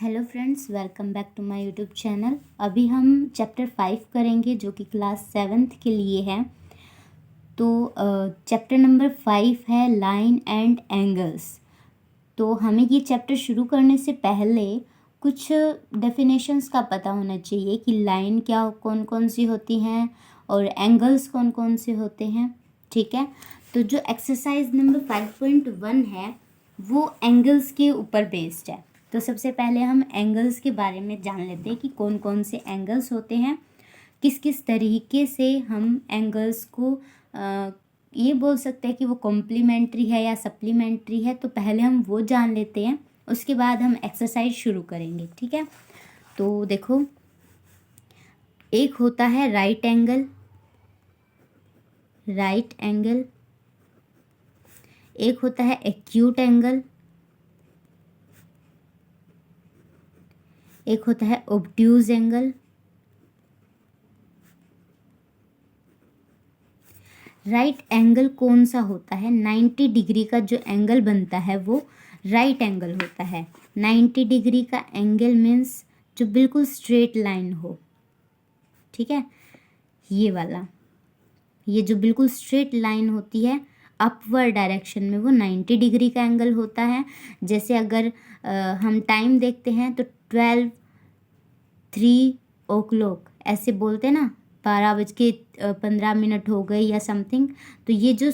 Hello friends, welcome back to my YouTube channel. अभी हम chapter 5 करेंगे जो कि क्लास 7th के लिए है। तो चैप्टर नंबर 5 है लाइन एंड एंगल्स। तो हमें ये चैप्टर शुरू करने से पहले कुछ डेफिनेशंस का पता होना चाहिए कि लाइन क्या कौन कौन सी होती हैं और एंगल्स कौन कौन से होते हैं। ठीक है, तो जो एक्सरसाइज नंबर 5.1 है वो एंगल्स के ऊपर बेस्ड है। तो सबसे पहले हम एंगल्स के बारे में जान लेते हैं कि कौन कौन से एंगल्स होते हैं, किस किस तरीके से हम एंगल्स को ये बोल सकते हैं कि वो कॉम्प्लीमेंट्री है या सप्लीमेंट्री है। तो पहले हम वो जान लेते हैं, उसके बाद हम एक्सरसाइज शुरू करेंगे। ठीक है, तो देखो, एक होता है राइट एंगल, एक होता है एक्यूट एंगल, एक होता है ऑब्ट्यूज एंगल। राइट एंगल कौन सा होता है? 90 डिग्री का जो एंगल बनता है वो राइट एंगल होता है। 90 डिग्री का एंगल मीन्स जो बिल्कुल स्ट्रेट लाइन हो। ठीक है, ये वाला, ये जो बिल्कुल स्ट्रेट लाइन होती है अपवर्ड डायरेक्शन में, वो 90 डिग्री का एंगल होता है। जैसे अगर हम टाइम देखते हैं तो 12:03 ऐसे बोलते हैं ना, 12:15 हो गए या समथिंग। तो ये जो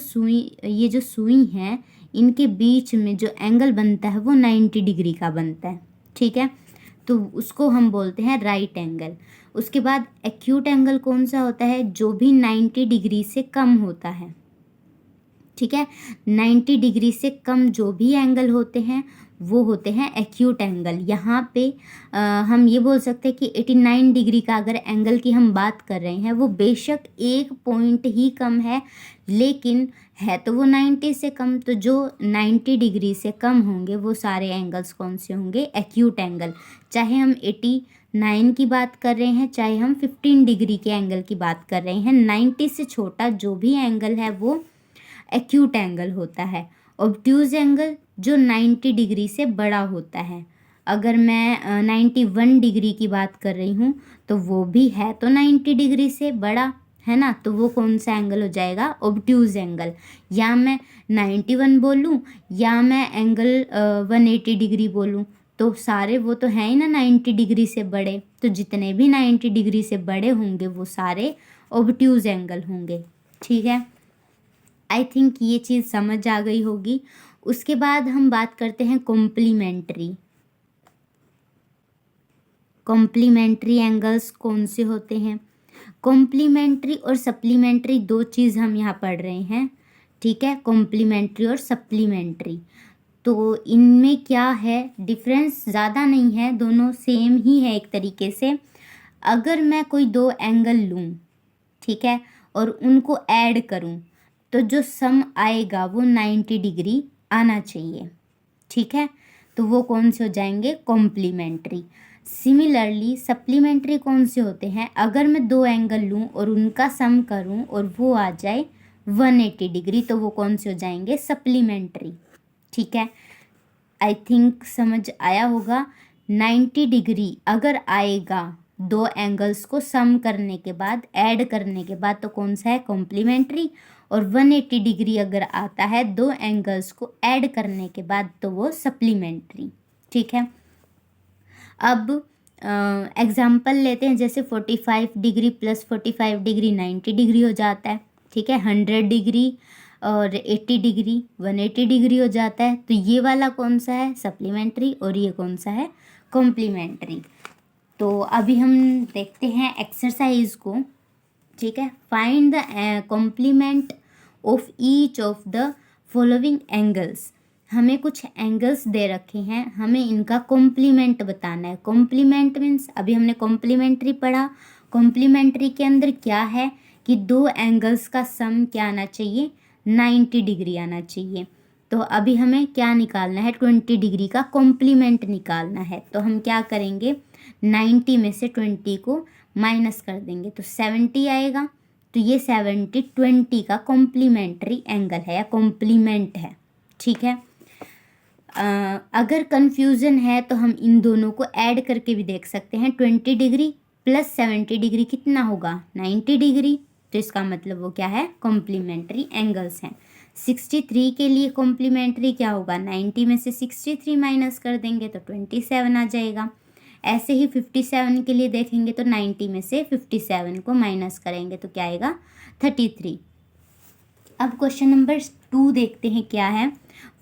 सुई है, इनके बीच में जो एंगल बनता है वो 90 डिग्री का बनता है। ठीक है, तो उसको हम बोलते हैं राइट एंगल। उसके बाद एक्यूट एंगल कौन सा होता है? जो भी 90 डिग्री से कम होता है। ठीक है, 90 डिग्री से कम जो भी एंगल होते हैं वो होते हैं एक्यूट एंगल। यहाँ पे हम ये बोल सकते हैं कि 89 डिग्री का अगर एंगल की हम बात कर रहे हैं, वो बेशक एक पॉइंट ही कम है, लेकिन है तो वो 90 से कम। तो जो 90 डिग्री से कम होंगे वो सारे एंगल्स कौन से होंगे? Acute angle. चाहे हम 89 की बात कर रहे हैं, चाहे हम 15 डिग्री के एंगल की बात कर रहे हैं, 90 से छोटा जो भी एंगल है वो एक्यूट एंगल होता है। ऑब्ट्यूज एंगल जो 90 डिग्री से बड़ा होता है। अगर मैं 91 डिग्री की बात कर रही हूँ तो वो भी है तो 90 डिग्री से बड़ा, है ना, तो वो कौन सा एंगल हो जाएगा? Obtuse angle. या मैं 91 बोलूँ या मैं एंगल 180 डिग्री बोलूँ, तो सारे वो तो हैं ही ना 90 डिग्री से बड़े। तो जितने भी 90 डिग्री से बड़े होंगे वो सारे ऑब्ट्यूज एंगल होंगे। ठीक है, आई थिंक ये चीज़ समझ आ गई होगी। उसके बाद हम बात करते हैं कॉम्प्लीमेंट्री एंगल्स कौन से होते हैं? कॉम्प्लीमेंट्री और सप्लीमेंट्री दो चीज़ हम यहाँ पढ़ रहे हैं। ठीक है, कॉम्प्लीमेंट्री और सप्लीमेंट्री, तो इनमें क्या है डिफरेंस? ज़्यादा नहीं है, दोनों सेम ही है एक तरीके से। अगर मैं कोई दो एंगल लूँ, ठीक है, और उनको ऐड करूँ, तो जो सम आएगा वो 90 डिग्री आना चाहिए। ठीक है, तो वो कौन से हो जाएंगे? कॉम्प्लीमेंट्री। सिमिलरली सप्लीमेंट्री कौन से होते हैं? अगर मैं दो एंगल लूँ और उनका सम करूँ और वो आ जाए 180 डिग्री, तो वो कौन से हो जाएंगे? सप्लीमेंट्री। ठीक है, आई थिंक समझ आया होगा। 90 डिग्री अगर आएगा दो एंगल्स को सम करने के बाद, ऐड करने के बाद, तो कौन सा है? कॉम्प्लीमेंट्री। और 180 डिग्री अगर आता है दो एंगल्स को ऐड करने के बाद, तो वो सप्लीमेंट्री। ठीक है, अब एग्जाम्पल लेते हैं। जैसे 45 डिग्री प्लस 45 डिग्री 90 डिग्री हो जाता है। ठीक है, 100 डिग्री और 80 डिग्री 180 डिग्री हो जाता है। तो ये वाला कौन सा है? सप्लीमेंट्री। और ये कौन सा है? कॉम्प्लीमेंट्री। तो अभी हम देखते हैं एक्सरसाइज को। ठीक है, find the complement of each of the following angles. हमें कुछ एंगल्स दे रखे हैं, हमें इनका कॉम्प्लीमेंट बताना है। कॉम्प्लीमेंट मीन्स, अभी हमने कॉम्प्लीमेंट्री पढ़ा, कॉम्प्लीमेंट्री के अंदर क्या है कि दो एंगल्स का सम क्या आना चाहिए? 90 डिग्री आना चाहिए। तो अभी हमें क्या निकालना है? 20 डिग्री का कॉम्प्लीमेंट निकालना है। तो हम क्या करेंगे? 90 में से 20 को माइनस कर देंगे तो 70 आएगा। तो ये 70 20 का कॉम्प्लीमेंट्री एंगल है या कॉम्प्लीमेंट है। ठीक है, अगर कन्फ्यूज़न है तो हम इन दोनों को ऐड करके भी देख सकते हैं। 20 डिग्री प्लस 70 डिग्री कितना होगा? 90 डिग्री। तो इसका मतलब वो क्या है? कॉम्प्लीमेंट्री एंगल्स हैं। 63 के लिए कॉम्प्लीमेंट्री क्या होगा? 90 में से 63 माइनस कर देंगे तो 27 आ जाएगा। ऐसे ही 57 के लिए देखेंगे तो 90 में से 57 को माइनस करेंगे तो क्या आएगा? 33। अब क्वेश्चन नंबर 2 देखते हैं क्या है।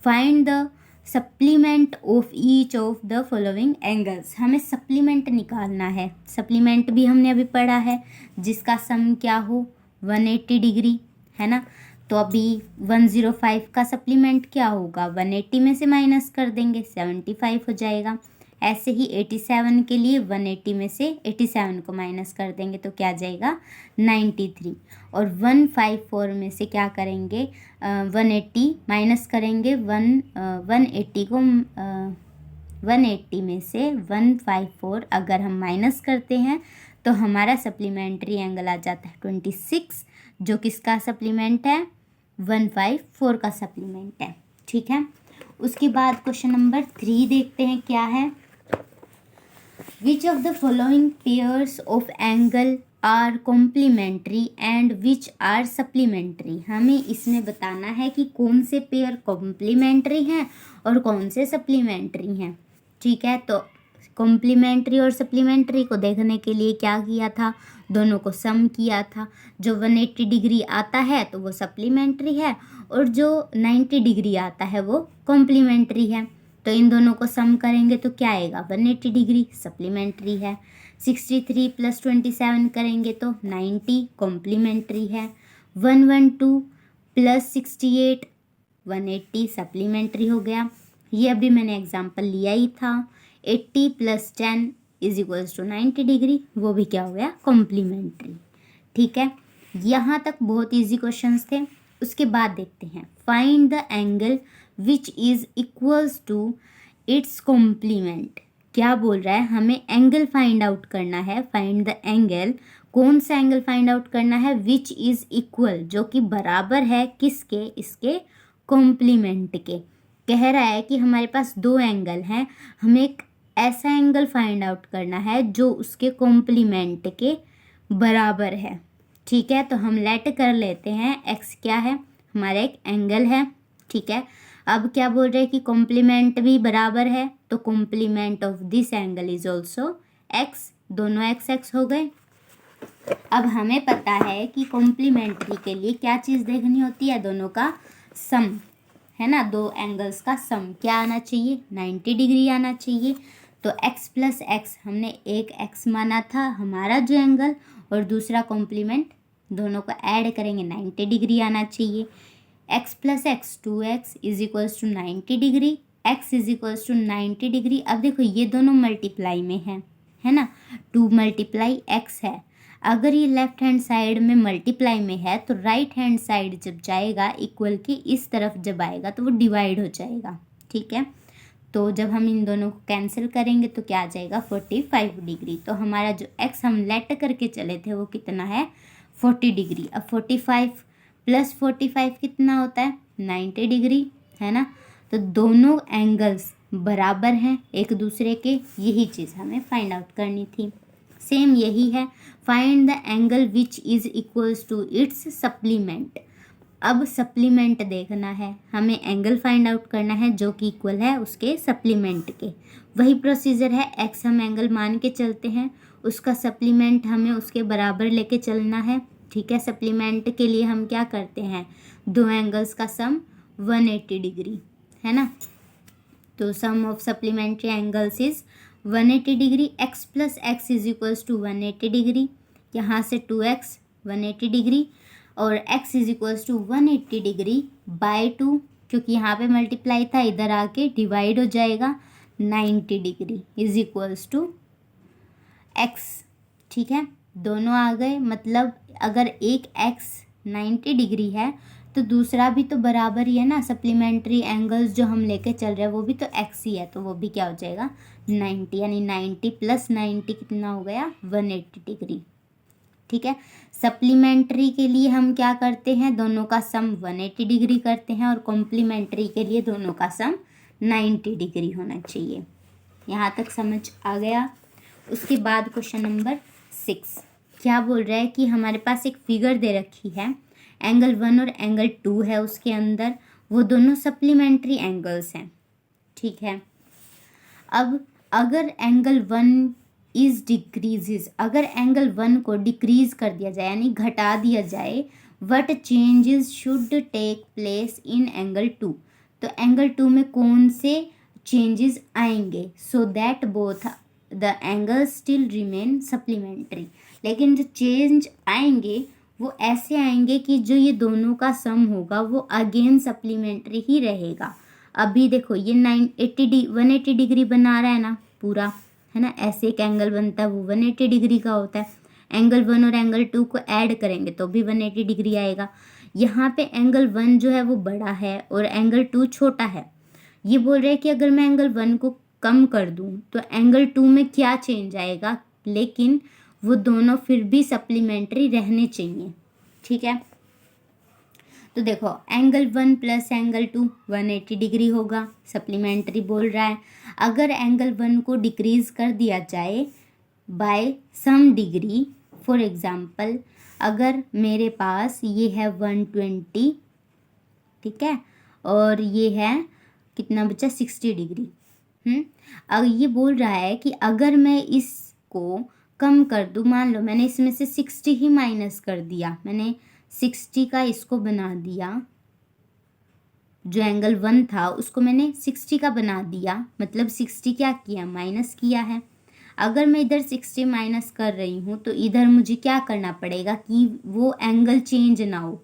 Find the supplement of each of the following angles. हमें सप्लीमेंट निकालना है। सप्लीमेंट भी हमने अभी पढ़ा है, जिसका सम क्या हो? 180 डिग्री, है ना। तो अभी 105 का सप्लीमेंट क्या होगा? 180 में से माइनस कर देंगे 75 हो जाएगा। ऐसे ही 87 के लिए 180 में से 87 को माइनस कर देंगे तो क्या आ जाएगा? 93। और 154 में से क्या करेंगे? 180 माइनस करेंगे 180 को 180 में से 154 अगर हम माइनस करते हैं तो हमारा सप्लीमेंट्री एंगल आ जाता है 26, जो किसका सप्लीमेंट है? 154 का सप्लीमेंट है। ठीक है। उसके बाद क्वेश्चन नंबर 3 देखते हैं क्या है। Which of the following pairs of angle are complementary and which are supplementary? हमें इसमें बताना है कि कौन से पेयर कॉम्प्लीमेंट्री हैं और कौन से सप्लीमेंट्री हैं। ठीक है। तो कॉम्प्लीमेंट्री और सप्लीमेंट्री को देखने के लिए क्या किया था? दोनों को सम किया था। जो 180 डिग्री आता है तो वो सप्लीमेंट्री है और जो 90 डिग्री आता है वो कॉम्प्लीमेंट्री है। तो इन दोनों को सम करेंगे तो क्या आएगा? 180 डिग्री सप्लीमेंट्री है। 63 प्लस 27 करेंगे तो 90 कॉम्प्लीमेंट्री है। 112 प्लस 68 180 सप्लीमेंट्री हो गया। ये अभी मैंने एग्जांपल लिया ही था। 80 plus 10 is equals to 90 degree, वो भी क्या हो गया? कॉम्प्लीमेंट्री। ठीक है। यहाँ तक बहुत इजी क्वेश्चंस थे। उसके बाद देखते हैं find the angle which is equals to its complement. क्या बोल रहा है? हमें एंगल फाइंड आउट करना है। फाइंड द एंगल, कौन सा एंगल फाइंड आउट करना है? विच इज इक्वल, जो कि बराबर है किसके? इसके कॉम्प्लीमेंट के। कह रहा है कि हमारे पास दो एंगल हैं, हमें एक ऐसा एंगल फाइंड आउट करना है जो उसके कॉम्प्लीमेंट के बराबर है। ठीक है। तो हम लेट कर लेते हैं एक्स क्या है? हमारा एक एंगल है। ठीक है। अब क्या बोल रहे हैं कि कॉम्प्लीमेंट भी बराबर है, तो complement of this angle is also x. दोनों एक्स एक्स हो गए। अब हमें पता है कि कॉम्प्लीमेंट्री के लिए क्या चीज़ देखनी होती है? दोनों का सम, है ना। दो एंगल्स का सम क्या आना चाहिए? 90 डिग्री आना चाहिए। तो x प्लस एक्स, हमने एक x माना था हमारा जो एंगल, और दूसरा कॉम्प्लीमेंट, दोनों को ऐड करेंगे 90 डिग्री आना चाहिए। x plus x 2x is equals to 90 degree, x is equals to 90 degree. अब देखो ये दोनों मल्टीप्लाई में है ना। 2 मल्टीप्लाई x है। अगर ये लेफ्ट हैंड साइड में मल्टीप्लाई में है तो राइट हैंड साइड जब जाएगा इक्वल के इस तरफ जब आएगा तो वो डिवाइड हो जाएगा। ठीक है। तो जब हम इन दोनों को कैंसिल करेंगे तो क्या आ जाएगा? 45 डिग्री। तो हमारा जो x हम लेट करके चले थे वो कितना है? 40 डिग्री। अब 45 प्लस 45 कितना होता है? 90 डिग्री, है ना। तो दोनों एंगल्स बराबर हैं एक दूसरे के, यही चीज़ हमें फाइंड आउट करनी थी। सेम यही है, find the angle which is equals to its supplement. अब सप्लीमेंट देखना है, हमें एंगल फाइंड आउट करना है जो कि इक्वल है उसके सप्लीमेंट के। वही प्रोसीजर है, एक्स हम एंगल मान के चलते हैं, उसका सप्लीमेंट हमें उसके बराबर लेके चलना है। ठीक है। सप्लीमेंट के लिए हम क्या करते हैं? दो एंगल्स का सम 180 डिग्री, है ना। तो sum of supplementary angles is 180 degree. x plus X is equals to 180 degree. यहाँ से 2x 180 डिग्री और x is equals to 180 degree by 2, क्योंकि यहाँ पे मल्टीप्लाई था, इधर आके डिवाइड हो जाएगा। 90 degree is equals to x। ठीक है। दोनों आ गए, मतलब अगर एक x 90 डिग्री है तो दूसरा भी तो बराबर ही है ना। सप्लीमेंट्री एंगल्स जो हम लेके चल रहे हैं वो भी तो x ही है, तो वो भी क्या हो जाएगा? 90, यानी 90 प्लस 90 कितना हो गया? 180 डिग्री। ठीक है। सप्लीमेंट्री के लिए हम क्या करते हैं? दोनों का सम 180 डिग्री करते हैं और कॉम्प्लीमेंट्री के लिए दोनों का सम 90 डिग्री होना चाहिए। यहाँ तक समझ आ गया। उसके बाद क्वेश्चन नंबर 6 क्या बोल रहा है कि हमारे पास एक फिगर दे रखी है, एंगल 1 और एंगल 2 है उसके अंदर, वो दोनों सप्लीमेंट्री एंगल्स हैं, ठीक है। अब अगर एंगल 1 इज डिक्रीजेज, अगर एंगल 1 को डिक्रीज कर दिया जाए यानी घटा दिया जाए, what changes should take place in angle 2, तो एंगल 2 में कौन से चेंजेस आएंगे, so that both the angles still remain supplementary. लेकिन जो चेंज आएंगे वो ऐसे आएंगे कि जो ये दोनों का सम होगा वो अगेन सप्लीमेंट्री ही रहेगा। अभी देखो ये 180 डिग्री बना रहा है ना पूरा, है ना, ऐसे एक एंगल बनता है वो 180 डिग्री का होता है। एंगल 1 और एंगल 2 को ऐड करेंगे तो भी 180 डिग्री आएगा। यहाँ पे एंगल 1 जो है वो बड़ा है और एंगल 2 छोटा है। ये बोल रहे हैं कि अगर मैं एंगल 1 को कम कर दूं तो एंगल 2 में क्या चेंज आएगा, लेकिन वो दोनों फिर भी सप्लीमेंट्री रहने चाहिए, ठीक है। तो देखो एंगल 1 प्लस एंगल 2 180 डिग्री होगा, सप्लीमेंट्री बोल रहा है। अगर एंगल 1 को डिक्रीज कर दिया जाए by some degree, for example अगर मेरे पास ये है 120, ठीक है, और ये है कितना बचा 60 डिग्री। अब ये बोल रहा है कि अगर मैं इसको कम कर दूं, मान लो मैंने इसमें से 60 ही माइनस कर दिया, मैंने 60 का इसको बना दिया, जो एंगल 1 था उसको मैंने 60 का बना दिया, मतलब 60 क्या किया, माइनस किया है। अगर मैं इधर 60 माइनस कर रही हूँ तो इधर मुझे क्या करना पड़ेगा कि वो एंगल चेंज ना हो,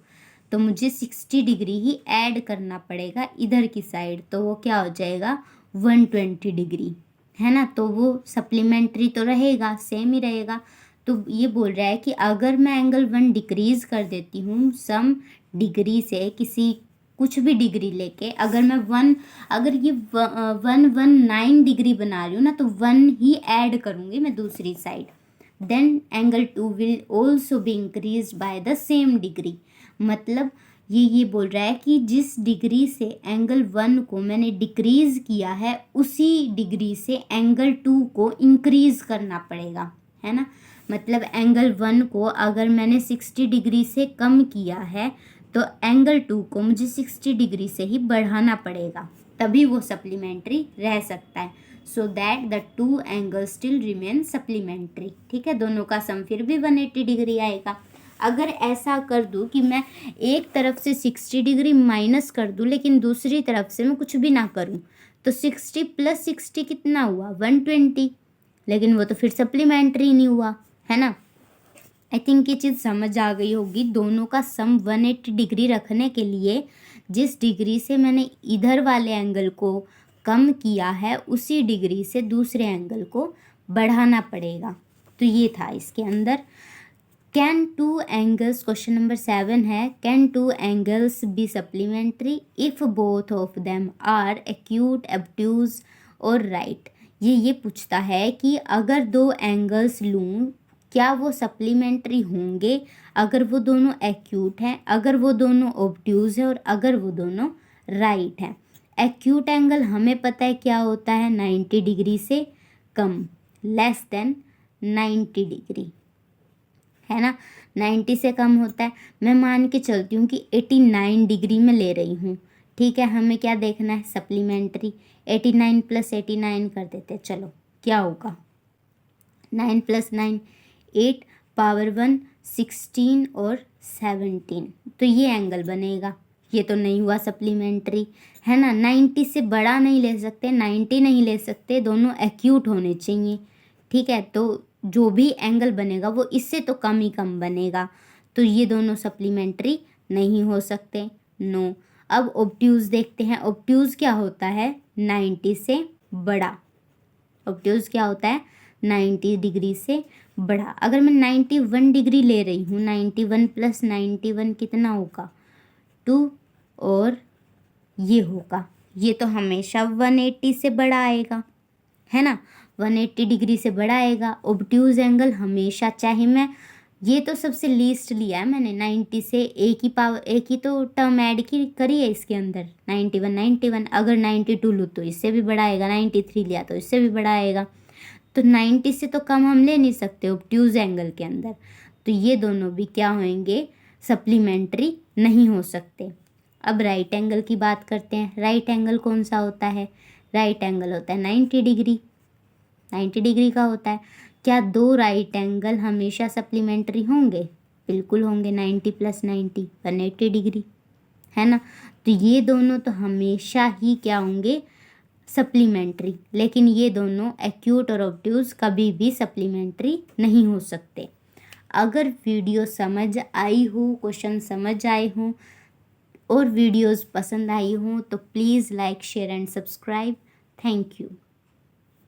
तो मुझे 60 डिग्री ही ऐड करना पड़ेगा इधर की साइड, तो वो क्या हो जाएगा 120 डिग्री, है ना। तो वो सप्लीमेंट्री तो रहेगा, सेम ही रहेगा। तो ये बोल रहा है कि अगर मैं एंगल 1 डिक्रीज कर देती हूँ सम डिग्री से, किसी कुछ भी डिग्री लेके, अगर मैं 1, अगर ये 119 डिग्री बना रही हूँ ना तो 1 ही ऐड करूँगी मैं दूसरी side, then angle 2 will also be increase by the same degree. मतलब ये बोल रहा है कि जिस डिग्री से एंगल 1 को मैंने डिक्रीज किया है उसी डिग्री से एंगल 2 को इंक्रीज करना पड़ेगा, है ना। मतलब एंगल 1 को अगर मैंने 60 डिग्री से कम किया है तो एंगल 2 को मुझे 60 डिग्री से ही बढ़ाना पड़ेगा, तभी वो सप्लीमेंट्री रह सकता है। So that the 2 angle still remain supplementary, ठीक है, दोनों का सम फिर भी 180 डिग्री आएगा। अगर ऐसा कर दूँ कि मैं एक तरफ से 60 डिग्री माइनस कर दूँ लेकिन दूसरी तरफ से मैं कुछ भी ना करूँ, तो 60 प्लस 60 कितना हुआ 120, लेकिन वो तो फिर सप्लीमेंट्री नहीं हुआ, है ना। आई थिंक ये चीज़ समझ आ गई होगी। दोनों का सम 180 डिग्री रखने के लिए जिस डिग्री से मैंने इधर वाले एंगल को कम किया है उसी डिग्री से दूसरे एंगल को बढ़ाना पड़ेगा। तो ये था इसके अंदर। कैन 2 एंगल्स, क्वेश्चन नंबर 7 है, can 2 angles be supplementary if both of them are acute, obtuse और राइट। ये पूछता है कि अगर 2 एंगल्स लूँ क्या वो सप्लीमेंट्री होंगे अगर वो दोनों एक्यूट हैं, अगर वो दोनों ऑब्ट्यूज है और अगर वो दोनों राइट हैं। एक्यूट एंगल हमें पता है क्या होता है, 90 डिग्री से कम, लेस देन 90 डिग्री, है ना, 90 से कम होता है। मैं मान के चलती हूँ कि 89 डिग्री में ले रही हूँ, ठीक है। हमें क्या देखना है, सप्लीमेंट्री। 89 प्लस 89 कर देते हैं, चलो क्या होगा, 9 प्लस 9 8, पावर 1 16 और 17, तो ये एंगल बनेगा। ये तो नहीं हुआ सप्लीमेंट्री, है ना। 90 से बड़ा नहीं ले सकते, 90 नहीं ले सकते, दोनों एक्यूट होने चाहिए, ठीक है। तो जो भी एंगल बनेगा वो इससे तो कम ही कम बनेगा, तो ये दोनों सप्लीमेंट्री नहीं हो सकते, नो। अब ऑब्ट्यूज देखते हैं। ऑब्ट्यूज क्या होता है, 90 से बड़ा। ऑब्ट्यूज क्या होता है, 90 डिग्री से बड़ा। अगर मैं 91 डिग्री ले रही हूँ, 91 प्लस 91 कितना होगा 2, और ये होगा, ये तो हमेशा 180 से बड़ा आएगा, है ना, 180 डिग्री से बड़ा आएगा। ऑब्ट्यूज एंगल हमेशा, चाहे मैं ये तो सबसे लीस्ट लिया है मैंने, 90 से एक ही तो टर्म ऐड की करी है इसके अंदर, 91। अगर 92 लूँ तो इससे भी बड़ा आएगा, 93 लिया तो इससे भी बड़ा आएगा, तो 90 से तो कम हम ले नहीं सकते ऑब्ट्यूज एंगल के अंदर। तो ये दोनों भी क्या होंगे, सप्लीमेंट्री नहीं हो सकते। अब राइट एंगल की बात करते हैं। राइट एंगल कौन सा होता है? राइट एंगल होता है 90 डिग्री, 90 डिग्री का होता है। क्या दो राइट एंगल हमेशा सप्लीमेंट्री होंगे? बिल्कुल होंगे, 90 + 90 180 डिग्री, है ना। तो ये दोनों तो हमेशा ही क्या होंगे, सप्लीमेंट्री। लेकिन ये दोनों एक्यूट और ऑब्ट्यूज कभी भी सप्लीमेंट्री नहीं हो सकते। अगर वीडियो समझ आई हो, क्वेश्चन समझ आए हों और वीडियोस पसंद आई हों तो please like, share and subscribe. Thank you.